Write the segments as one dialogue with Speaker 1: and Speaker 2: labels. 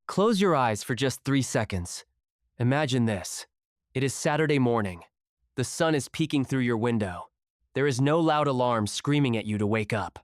Speaker 1: Close your eyes for just 3 seconds. Imagine this. It is Saturday morning. The sun is peeking through your window. There is no loud alarm screaming at you to wake up.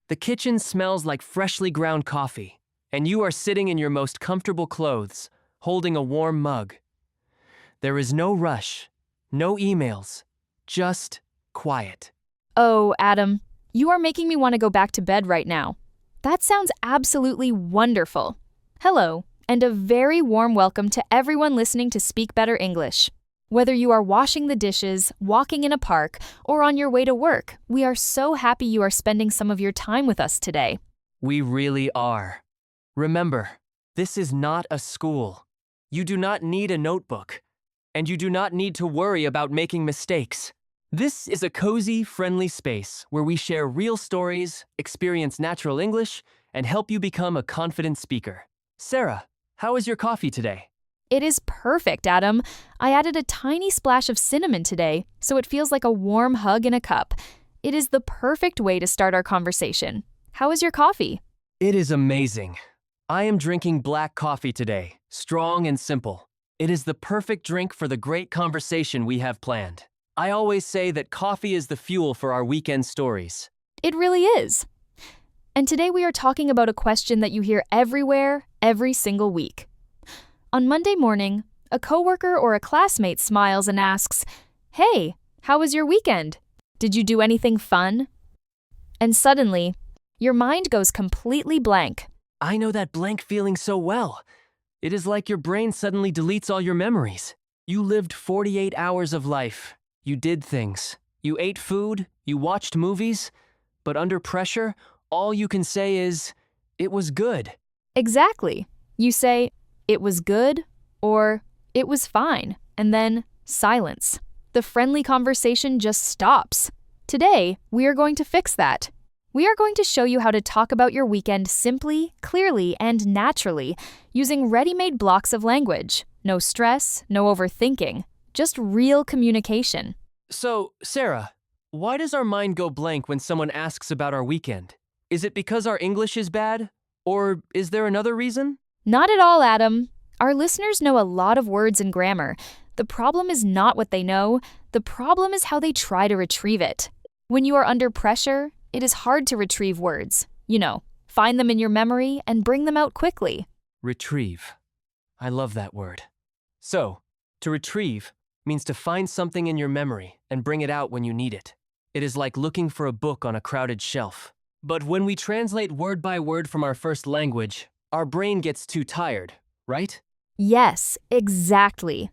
Speaker 1: The kitchen smells like freshly ground coffee, and you are sitting in your most comfortable clothes, holding a warm mug. There is no rush, no emails, just quiet.
Speaker 2: Oh, Adam, you are making me want to go back to bed right now. That sounds absolutely wonderful. Hello, and a very warm welcome to everyone listening to Speak Better English. Whether you are washing the dishes, walking in a park, or on your way to work, we are so happy you are spending some of your time with us today.
Speaker 1: We really are. Remember, this is not a school. You do not need a notebook, and you do not need to worry about making mistakes. This is a cozy, friendly space where we share real stories, experience natural English, and help you become a confident speaker. Sara, how is your coffee today?
Speaker 2: It is perfect, Adam. I added a tiny splash of cinnamon today, so it feels like a warm hug in a cup. It is the perfect way to start our conversation. How is your coffee?
Speaker 1: It is amazing. I am drinking black coffee today, strong and simple. It is the perfect drink for the great conversation we have planned. I always say that coffee is the fuel for our weekend stories.
Speaker 2: It really is. And today we are talking about a question that you hear everywhere, every single week. On Monday morning, a coworker or a classmate smiles and asks, "Hey, how was your weekend? Did you do anything fun?" And suddenly, your mind goes completely blank.
Speaker 1: I know that blank feeling so well. It is like your brain suddenly deletes all your memories. You lived 48 hours of life. You did things. You ate food. You watched movies. But under pressure, all you can say is, "It was good."
Speaker 2: Exactly. You say, "It was good," or "It was fine," and then silence. The friendly conversation just stops. Today, we are going to fix that. We are going to show you how to talk about your weekend simply, clearly, and naturally, using ready-made blocks of language. No stress, no overthinking, just real communication.
Speaker 1: So, Sara, why does our mind go blank when someone asks about our weekend? Is it because our English is bad? Or is there another reason?
Speaker 2: Not at all, Adam. Our listeners know a lot of words and grammar. The problem is not what they know. The problem is how they try to retrieve it. When you are under pressure, it is hard to retrieve words. Find them in your memory and bring them out quickly.
Speaker 1: Retrieve. I love that word. So, to retrieve means to find something in your memory and bring it out when you need it. It is like looking for a book on a crowded shelf. But when we translate word by word from our first language, our brain gets too tired, right?
Speaker 2: Yes, exactly.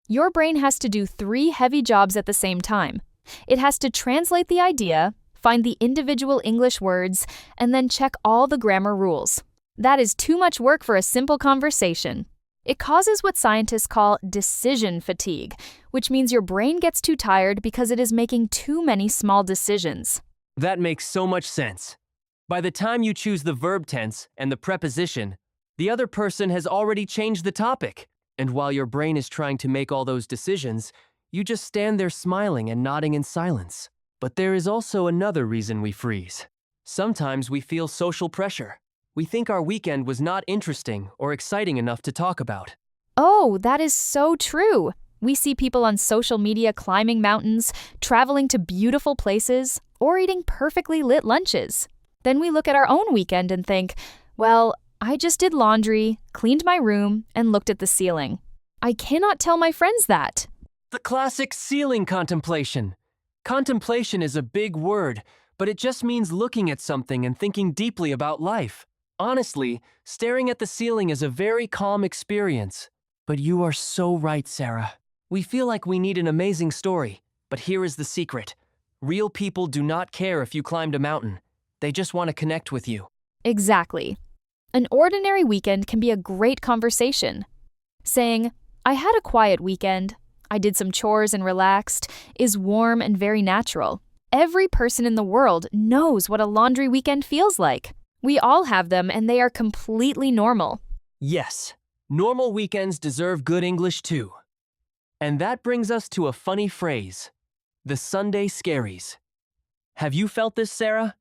Speaker 2: Your brain has to do 3 heavy jobs at the same time. It has to translate the idea, find the individual English words, and then check all the grammar rules. That is too much work for a simple conversation. It causes what scientists call decision fatigue, which means your brain gets too tired because it is making too many small decisions.
Speaker 1: That makes so much sense. By the time you choose the verb tense and the preposition, the other person has already changed the topic. And while your brain is trying to make all those decisions, you just stand there smiling and nodding in silence. But there is also another reason we freeze. Sometimes we feel social pressure. We think our weekend was not interesting or exciting enough to talk about.
Speaker 2: Oh, that is so true. We see people on social media climbing mountains, traveling to beautiful places, or eating perfectly lit lunches. Then we look at our own weekend and think, well, I just did laundry, cleaned my room, and looked at the ceiling. I cannot tell my friends that.
Speaker 1: The classic ceiling contemplation. Contemplation is a big word, but it just means looking at something and thinking deeply about life. Honestly, staring at the ceiling is a very calm experience. But you are so right, Sara. We feel like we need an amazing story, but here is the secret. Real people do not care if you climbed a mountain. They just want to connect with you.
Speaker 2: Exactly. An ordinary weekend can be a great conversation. Saying, "I had a quiet weekend, I did some chores and relaxed," is warm and very natural. Every person in the world knows what a laundry weekend feels like. We all have them, and they are completely normal.
Speaker 1: Yes, normal weekends deserve good English too. And that brings us to a funny phrase, the Sunday Scaries. Have you felt this, Sara?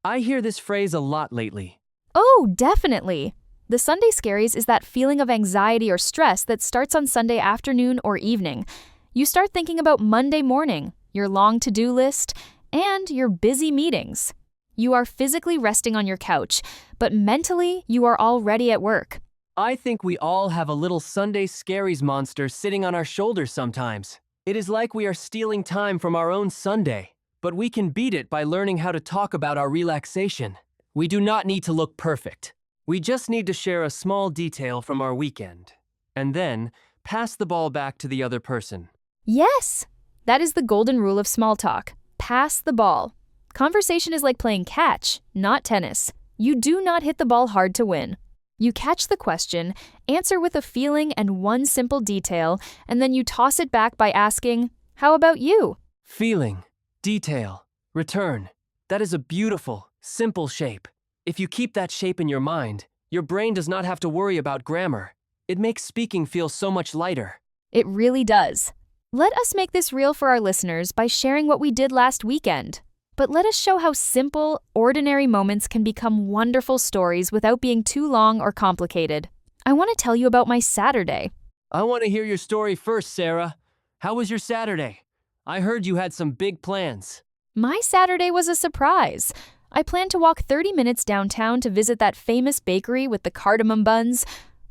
Speaker 1: I hear this phrase a lot lately.
Speaker 2: Oh, definitely. The Sunday Scaries is that feeling of anxiety or stress that starts on Sunday afternoon or evening. You start thinking about Monday morning, your long to-do list, and your busy meetings. You are physically resting on your couch, but mentally you are already at work.
Speaker 1: I think we all have a little Sunday Scaries monster sitting on our shoulders sometimes. It is like we are stealing time from our own Sunday, but we can beat it by learning how to talk about our relaxation. We do not need to look perfect. We just need to share a small detail from our weekend, and then pass the ball back to the other person.
Speaker 2: Yes! That is the golden rule of small talk. Pass the ball. Conversation is like playing catch, not tennis. You do not hit the ball hard to win. You catch the question, answer with a feeling and one simple detail, and then you toss it back by asking, "How about you?"
Speaker 1: Feeling, detail, return. That is a beautiful, simple shape. If you keep that shape in your mind, your brain does not have to worry about grammar. It makes speaking feel so much lighter.
Speaker 2: It really does. Let us make this real for our listeners by sharing what we did last weekend. But let us show how simple, ordinary moments can become wonderful stories without being too long or complicated. I want to tell you about my Saturday.
Speaker 1: I want to hear your story first, Sara. How was your Saturday? I heard you had some big plans.
Speaker 2: My Saturday was a surprise. I planned to walk 30 minutes downtown to visit that famous bakery with the cardamom buns.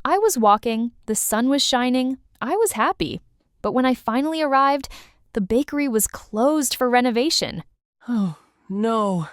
Speaker 2: I was walking, the sun was shining, I was happy. But when I finally arrived, the bakery was closed for renovation.
Speaker 1: Oh, no.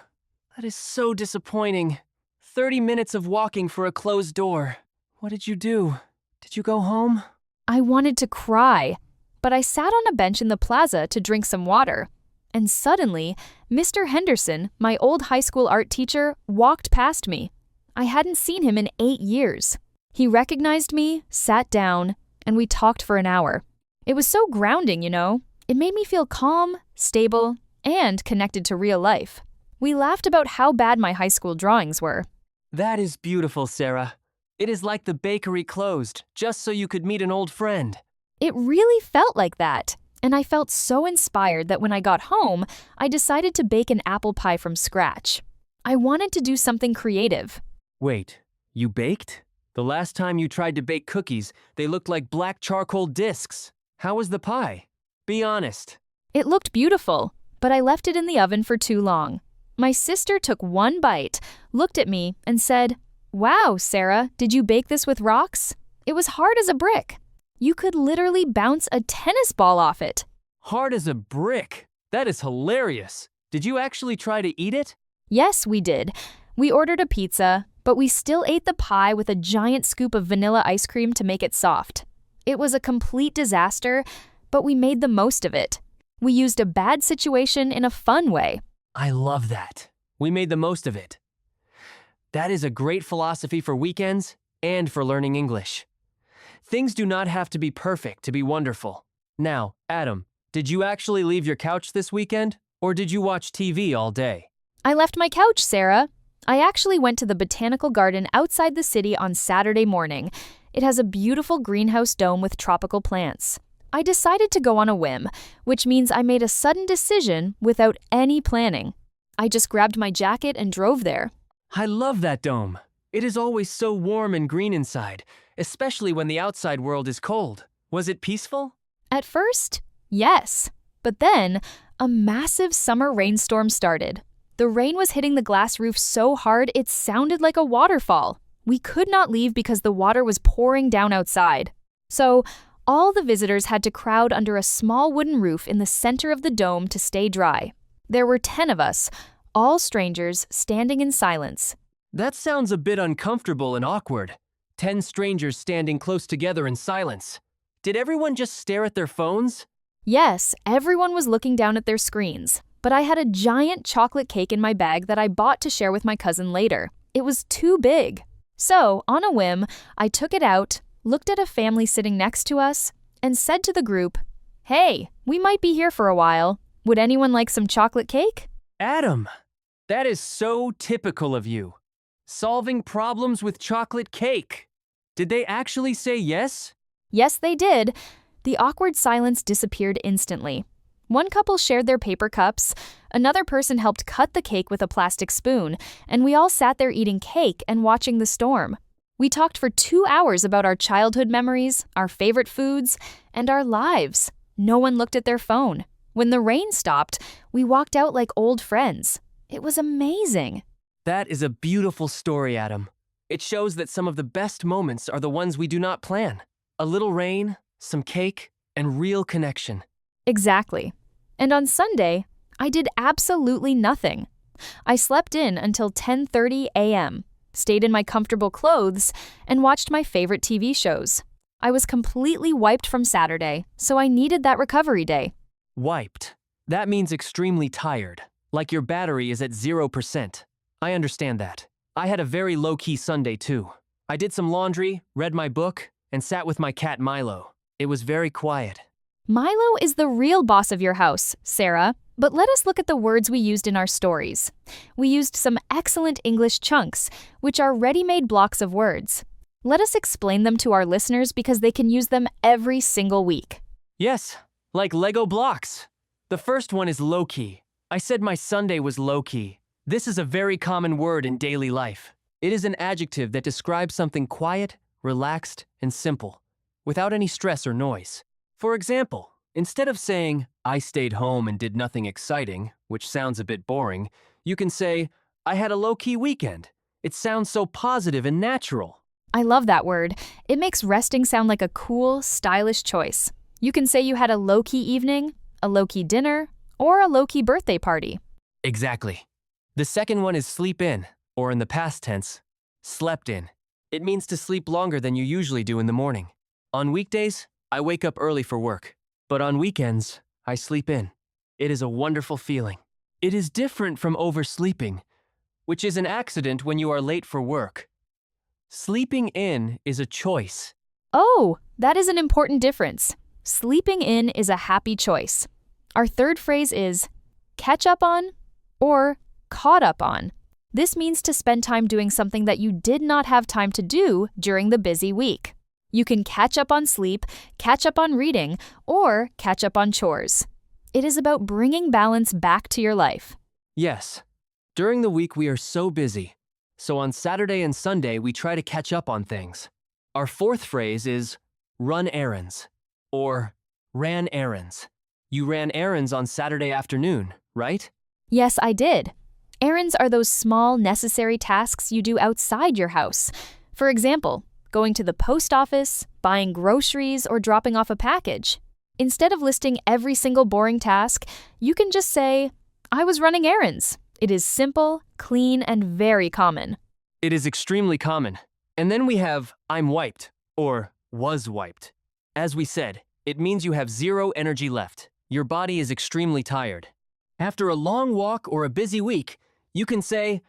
Speaker 1: That is so disappointing. 30 minutes of walking for a closed door. What did you do? Did you go home?
Speaker 2: I wanted to cry, but I sat on a bench in the plaza to drink some water. And suddenly, Mr. Henderson, my old high school art teacher, walked past me. I hadn't seen him in 8 years. He recognized me, sat down, and we talked for an hour. It was so grounding, you know. It made me feel calm, stable, and connected to real life. We laughed about how bad my high school drawings were.
Speaker 1: That is beautiful, Sara. It is like the bakery closed, just so you could meet an old friend.
Speaker 2: It really felt like that, and I felt so inspired that when I got home, I decided to bake an apple pie from scratch. I wanted to do something creative.
Speaker 1: Wait, you baked? The last time you tried to bake cookies, they looked like black charcoal discs. How was the pie? Be honest.
Speaker 2: It looked beautiful, but I left it in the oven for too long. My sister took one bite, looked at me, and said, "Wow, Sara, did you bake this with rocks? It was hard as a brick. You could literally bounce a tennis ball off it."
Speaker 1: Hard as a brick. That is hilarious. Did you actually try to eat it?
Speaker 2: Yes, we did. We ordered a pizza, but we still ate the pie with a giant scoop of vanilla ice cream to make it soft. It was a complete disaster, but we made the most of it. We used a bad situation in a fun way.
Speaker 1: I love that. We made the most of it. That is a great philosophy for weekends and for learning English. Things do not have to be perfect to be wonderful. Now, Adam, did you actually leave your couch this weekend, or did you watch TV all day?
Speaker 2: I left my couch, Sara. I actually went to the Botanical Garden outside the city on Saturday morning. It has a beautiful greenhouse dome with tropical plants. I decided to go on a whim, which means I made a sudden decision without any planning. I just grabbed my jacket and drove there.
Speaker 1: I love that dome. It is always so warm and green inside, especially when the outside world is cold. Was it peaceful?
Speaker 2: At first, yes. But then, a massive summer rainstorm started. The rain was hitting the glass roof so hard it sounded like a waterfall. We could not leave because the water was pouring down outside. So, all the visitors had to crowd under a small wooden roof in the center of the dome to stay dry. There were 10 of us, all strangers, standing in silence.
Speaker 1: That sounds a bit uncomfortable and awkward. 10 strangers standing close together in silence. Did everyone just stare at their phones?
Speaker 2: Yes, everyone was looking down at their screens, but I had a giant chocolate cake in my bag that I bought to share with my cousin later. It was too big. So, on a whim, I took it out, looked at a family sitting next to us, and said to the group, "Hey, we might be here for a while. Would anyone like some chocolate cake?"
Speaker 1: Adam, that is so typical of you. Solving problems with chocolate cake. Did they actually say yes?
Speaker 2: Yes, they did. The awkward silence disappeared instantly. One couple shared their paper cups, another person helped cut the cake with a plastic spoon, and we all sat there eating cake and watching the storm. We talked for 2 hours about our childhood memories, our favorite foods, and our lives. No one looked at their phone. When the rain stopped, we walked out like old friends. It was amazing.
Speaker 1: That is a beautiful story, Adam. It shows that some of the best moments are the ones we do not plan. A little rain, some cake, and real connection.
Speaker 2: Exactly. And on Sunday, I did absolutely nothing. I slept in until 10:30 a.m., stayed in my comfortable clothes, and watched my favorite TV shows. I was completely wiped from Saturday, so I needed that recovery day.
Speaker 1: Wiped. That means extremely tired, like your battery is at 0%. I understand that. I had a very low-key Sunday too. I did some laundry, read my book, and sat with my cat Milo. It was very quiet.
Speaker 2: Milo is the real boss of your house, Sara. But let us look at the words we used in our stories. We used some excellent English chunks, which are ready-made blocks of words. Let us explain them to our listeners because they can use them every single week.
Speaker 1: Yes, like Lego blocks. The first one is low-key. I said my Sunday was low-key. This is a very common word in daily life. It is an adjective that describes something quiet, relaxed, and simple, without any stress or noise. For example, instead of saying, I stayed home and did nothing exciting, which sounds a bit boring, you can say, I had a low-key weekend. It sounds so positive and natural.
Speaker 2: I love that word. It makes resting sound like a cool, stylish choice. You can say you had a low-key evening, a low-key dinner, or a low-key birthday party.
Speaker 1: Exactly. The second one is sleep in, or in the past tense, slept in. It means to sleep longer than you usually do in the morning. On weekdays, I wake up early for work, but on weekends, I sleep in. It is a wonderful feeling. It is different from oversleeping, which is an accident when you are late for work. Sleeping in is a choice.
Speaker 2: Oh, that is an important difference. Sleeping in is a happy choice. Our third phrase is catch up on or caught up on. This means to spend time doing something that you did not have time to do during the busy week. You can catch up on sleep, catch up on reading, or catch up on chores. It is about bringing balance back to your life.
Speaker 1: Yes. During the week, we are so busy. So on Saturday and Sunday, we try to catch up on things. Our fourth phrase is run errands, or ran errands. You ran errands on Saturday afternoon, right?
Speaker 2: Yes, I did. Errands are those small, necessary tasks you do outside your house. For example, going to the post office, buying groceries, or dropping off a package. Instead of listing every single boring task, you can just say, I was running errands. It is simple, clean, and very common.
Speaker 1: It is extremely common. And then we have I'm wiped, or was wiped. As we said, it means you have zero energy left. Your body is extremely tired. After a long walk or a busy week, you can say,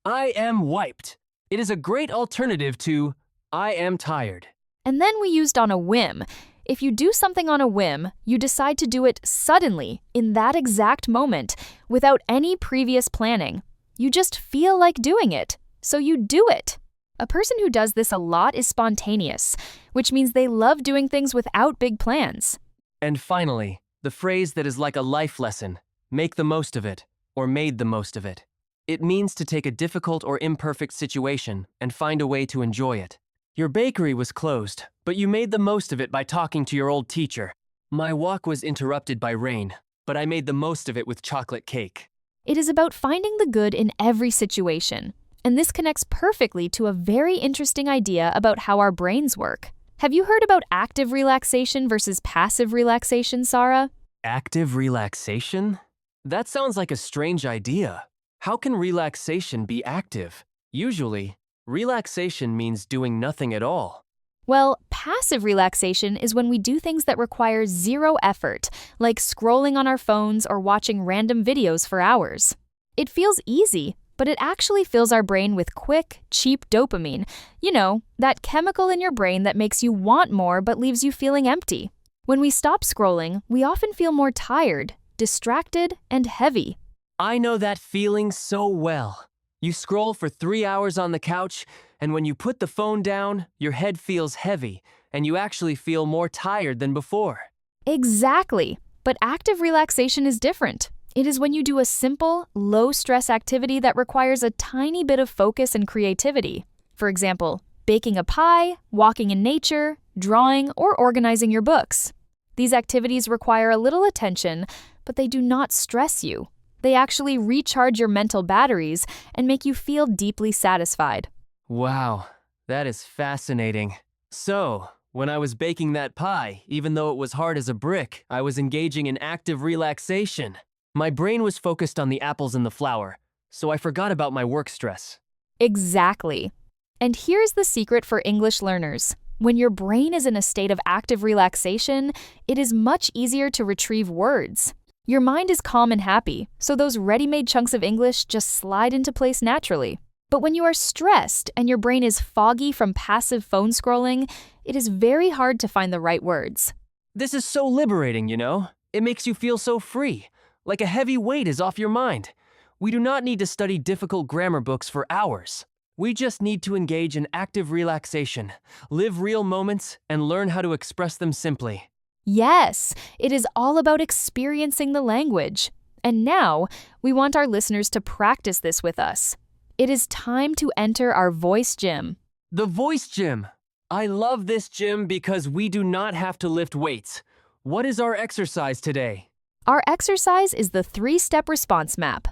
Speaker 1: I am wiped. It is a great alternative to I am tired.
Speaker 2: And then we used on a whim. If you do something on a whim, you decide to do it suddenly, in that exact moment, without any previous planning. You just feel like doing it, so you do it. A person who does this a lot is spontaneous, which means they love doing things without big plans.
Speaker 1: And finally, the phrase that is like a life lesson, make the most of it, or made the most of it. It means to take a difficult or imperfect situation and find a way to enjoy it. Your bakery was closed, but you made the most of it by talking to your old teacher. My walk was interrupted by rain, but I made the most of it with chocolate cake.
Speaker 2: It is about finding the good in every situation. And this connects perfectly to a very interesting idea about how our brains work. Have you heard about active relaxation versus passive relaxation, Sara?
Speaker 1: Active relaxation? That sounds like a strange idea. How can relaxation be active? Usually, relaxation means doing nothing at all.
Speaker 2: Well, passive relaxation is when we do things that require zero effort, like scrolling on our phones or watching random videos for hours. It feels easy, but it actually fills our brain with quick, cheap dopamine. You know, that chemical in your brain that makes you want more but leaves you feeling empty. When we stop scrolling, we often feel more tired, distracted, and heavy.
Speaker 1: I know that feeling so well. You scroll for 3 hours on the couch, and when you put the phone down, your head feels heavy, and you actually feel more tired than before.
Speaker 2: Exactly. But active relaxation is different. It is when you do a simple, low-stress activity that requires a tiny bit of focus and creativity. For example, baking a pie, walking in nature, drawing, or organizing your books. These activities require a little attention, but they do not stress you. They actually recharge your mental batteries and make you feel deeply satisfied.
Speaker 1: Wow, that is fascinating. So, when I was baking that pie, even though it was hard as a brick, I was engaging in active relaxation. My brain was focused on the apples and the flour, so I forgot about my work stress.
Speaker 2: Exactly. And here's the secret for English learners. When your brain is in a state of active relaxation, it is much easier to retrieve words. Your mind is calm and happy, so those ready-made chunks of English just slide into place naturally. But when you are stressed and your brain is foggy from passive phone scrolling, it is very hard to find the right words.
Speaker 1: This is so liberating, you know? It makes you feel so free, like a heavy weight is off your mind. We do not need to study difficult grammar books for hours. We just need to engage in active relaxation, live real moments, and learn how to express them simply.
Speaker 2: Yes, it is all about experiencing the language. And now, we want our listeners to practice this with us. It is time to enter our voice gym.
Speaker 1: The voice gym. I love this gym because we do not have to lift weights. What is our exercise today?
Speaker 2: Our exercise is the 3-step response map.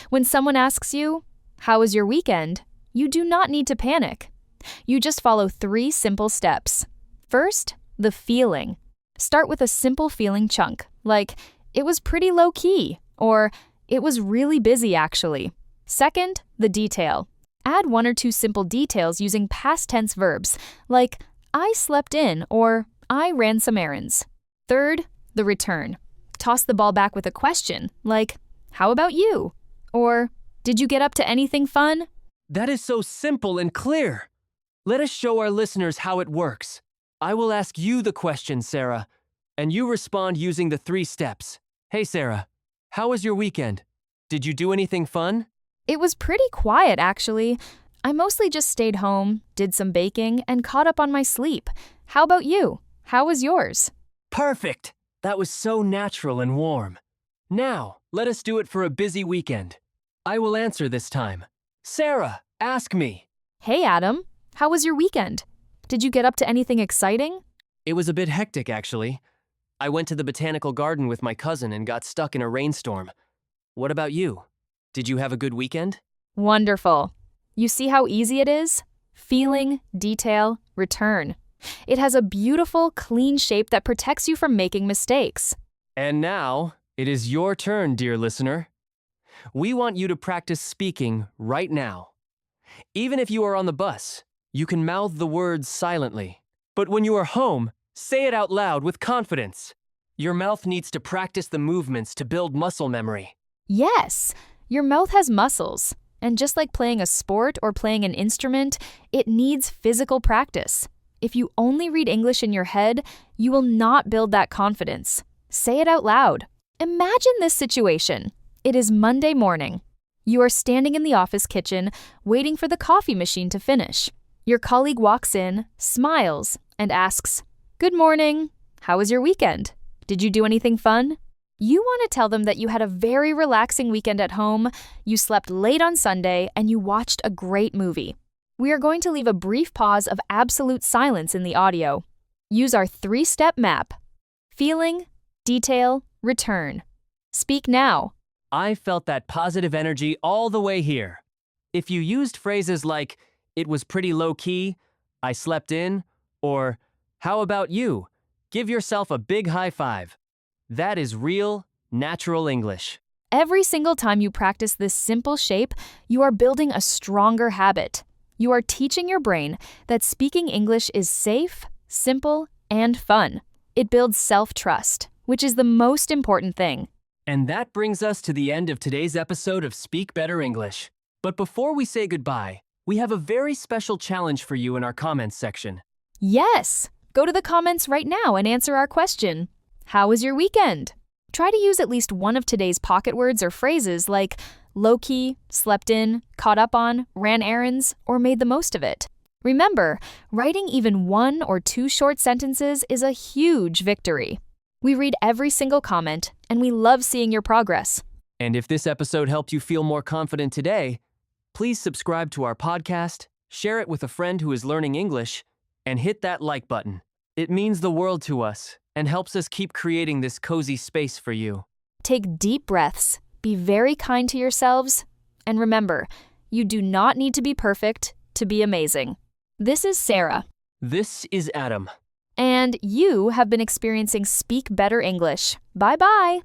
Speaker 2: When someone asks you, "How was your weekend?" you do not need to panic. You just follow 3 simple steps. First, the feeling. Start with a simple feeling chunk, like, "It was pretty low-key," or "It was really busy, actually." Second, the detail. Add 1 or 2 simple details using past tense verbs, like, "I slept in," or "I ran some errands." Third, the return. Toss the ball back with a question, like, "How about you?" or "Did you get up to anything fun?"
Speaker 1: That is so simple and clear. Let us show our listeners how it works. I will ask you the question, Sara, and you respond using the 3 steps. Hey, Sara, how was your weekend? Did you do anything fun?
Speaker 2: It was pretty quiet, actually. I mostly just stayed home, did some baking, and caught up on my sleep. How about you? How was yours?
Speaker 1: Perfect. That was so natural and warm. Now, let us do it for a busy weekend. I will answer this time. Sara, ask me.
Speaker 2: Hey, Adam. How was your weekend? Did you get up to anything exciting?
Speaker 1: It was a bit hectic, actually. I went to the Botanical garden with my cousin and got stuck in a rainstorm. What about you? Did you have a good weekend?
Speaker 2: Wonderful. You see how easy it is? Feeling, detail, return. It has a beautiful, clean shape that protects you from making mistakes.
Speaker 1: And now, it is your turn, dear listener. We want you to practice speaking right now. Even if you are on the bus, you can mouth the words silently. But when you are home, say it out loud with confidence. Your mouth needs to practice the movements to build muscle memory.
Speaker 2: Yes, your mouth has muscles. And just like playing a sport or playing an instrument, it needs physical practice. If you only read English in your head, you will not build that confidence. Say it out loud. Imagine this situation. It is Monday morning. You are standing in the office kitchen, waiting for the coffee machine to finish. Your colleague walks in, smiles, and asks, "Good morning. How was your weekend? Did you do anything fun?" You want to tell them that you had a very relaxing weekend at home, you slept late on Sunday, and you watched a great movie. We are going to leave a brief pause of absolute silence in the audio. Use our 3-step map. Feeling, detail, return. Speak now.
Speaker 1: I felt that positive energy all the way here. If you used phrases like, "It was pretty low-key," "I slept in," or "How about you?" give yourself a big high five. That is real, natural English.
Speaker 2: Every single time you practice this simple shape, you are building a stronger habit. You are teaching your brain that speaking English is safe, simple, and fun. It builds self-trust, which is the most important thing.
Speaker 1: And that brings us to the end of today's episode of Speak Better English. But before we say goodbye, we have a very special challenge for you in our comments section.
Speaker 2: Yes! Go to the comments right now and answer our question. How was your weekend? Try to use at least one of today's pocket words or phrases like low-key, slept in, caught up on, ran errands, or made the most of it. Remember, writing even 1 or 2 short sentences is a huge victory. We read every single comment, and we love seeing your progress.
Speaker 1: And if this episode helped you feel more confident today, please subscribe to our podcast, share it with a friend who is learning English, and hit that like button. It means the world to us and helps us keep creating this cozy space for you.
Speaker 2: Take deep breaths, be very kind to yourselves, and remember, you do not need to be perfect to be amazing. This is Sara.
Speaker 1: This is Adam.
Speaker 2: And you have been experiencing Speak Better English. Bye-bye.